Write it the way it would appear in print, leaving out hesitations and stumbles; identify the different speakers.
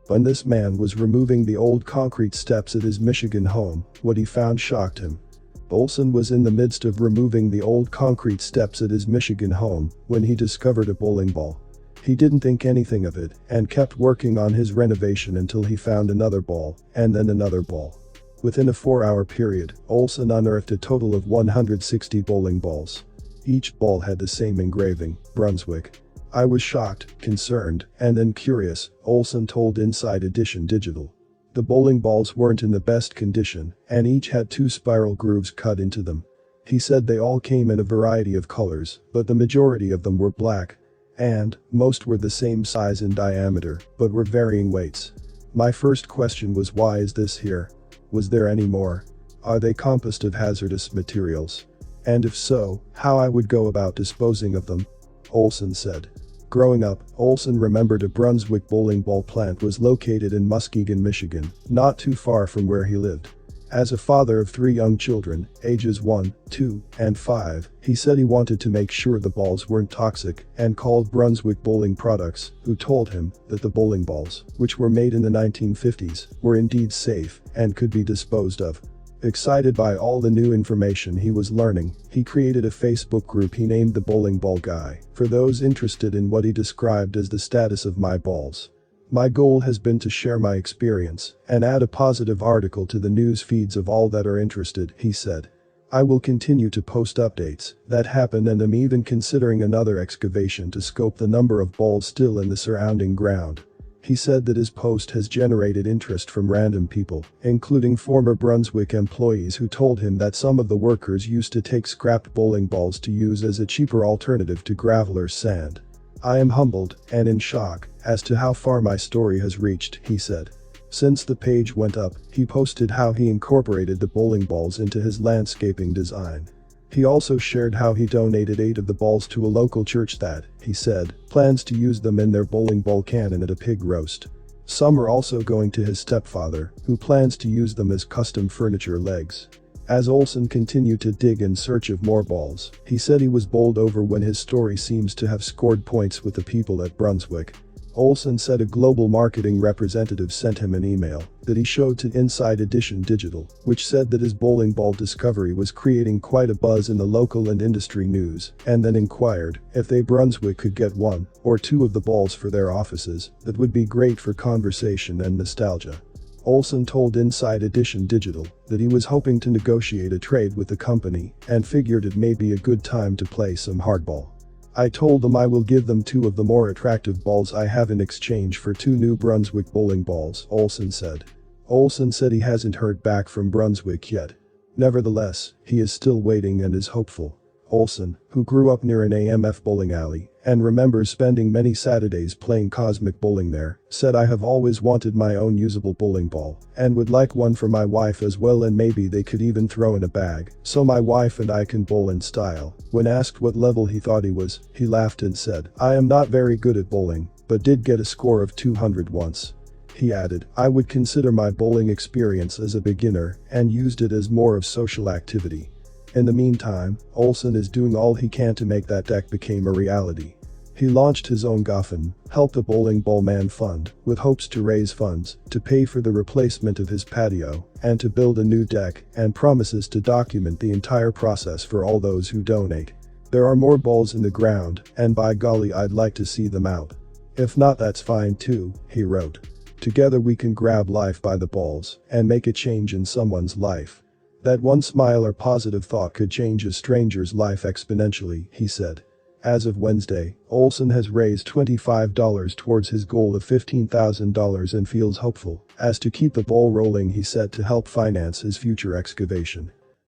Speaker 1: When this man was removing the old concrete steps at his Michigan home, what he found shocked him. Olson was in the midst of removing the old concrete steps at his Michigan home when he discovered a bowling ball. He didn't think anything of it and kept working on his renovation until he found another ball, and then another ball. Within a 4-hour period, Olson unearthed a total of 160 bowling balls. Each ball had the same engraving, Brunswick. I was shocked, concerned, and then curious, Olson told Inside Edition Digital. The bowling balls weren't in the best condition, and each had 2 spiral grooves cut into them. He said they all came in a variety of colors, but the majority of them were black. And most were the same size and diameter, but were varying weights. My first question was, why is this here? Was there any more? Are they composed of hazardous materials? And if so, how I would go about disposing of them? Olson said. Growing up, Olson remembered a Brunswick bowling ball plant was located in Muskegon, Michigan, not too far from where he lived. As a father of 3 young children, ages 1, 2, and 5, he said he wanted to make sure the balls weren't toxic and called Brunswick Bowling Products, who told him that the bowling balls, which were made in the 1950s, were indeed safe and could be disposed of. Excited by all the new information he was learning, he created a Facebook group he named the Bowling Ball Guy, for those interested in what he described as the status of my balls. My goal has been to share my experience and add a positive article to the news feeds of all that are interested, he said. I will continue to post updates that happen, and am even considering another excavation to scope the number of balls still in the surrounding ground. He said that his post has generated interest from random people, including former Brunswick employees who told him that some of the workers used to take scrapped bowling balls to use as a cheaper alternative to gravel or sand. I am humbled and in shock as to how far my story has reached, he said. Since the page went up, he posted how he incorporated the bowling balls into his landscaping design. He also shared how he donated 8 of the balls to a local church that, he said, plans to use them in their bowling ball cannon at a pig roast. Some are also going to his stepfather, who plans to use them as custom furniture legs. As Olson continued to dig in search of more balls, he said he was bowled over when his story seems to have scored points with the people at Brunswick. Olson said a global marketing representative sent him an email that he showed to Inside Edition Digital, which said that his bowling ball discovery was creating quite a buzz in the local and industry news, and then inquired if they Brunswick could get 1 or 2 of the balls for their offices. That would be great for conversation and nostalgia. Olson told Inside Edition Digital that he was hoping to negotiate a trade with the company and figured it may be a good time to play some hardball. I told them I will give them 2 of the more attractive balls I have in exchange for 2 new Brunswick bowling balls, Olson said. Olson said he hasn't heard back from Brunswick yet. Nevertheless, he is still waiting and is hopeful. Olson, who grew up near an AMF bowling alley and remembers spending many Saturdays playing cosmic bowling there, said, I have always wanted my own usable bowling ball and would like one for my wife as well, and maybe they could even throw in a bag so my wife and I can bowl in style. When asked what level he thought he was, he laughed and said, I am not very good at bowling, but did get a score of 200 once. He added, I would consider my bowling experience as a beginner and used it as more of social activity. In the meantime, Olson is doing all he can to make that deck become a reality. He launched his own GoFund, Help the Bowling Ball Man Fund, with hopes to raise funds to pay for the replacement of his patio and to build a new deck, and promises to document the entire process for all those who donate. There are more balls in the ground, and by golly, I'd like to see them out. If not, that's fine too, he wrote. Together we can grab life by the balls and make a change in someone's life. That one smile or positive thought could change a stranger's life exponentially, he said. As of Wednesday, Olson has raised $25 towards his goal of $15,000 and feels hopeful as to keep the ball rolling, he said, to help finance his future excavation.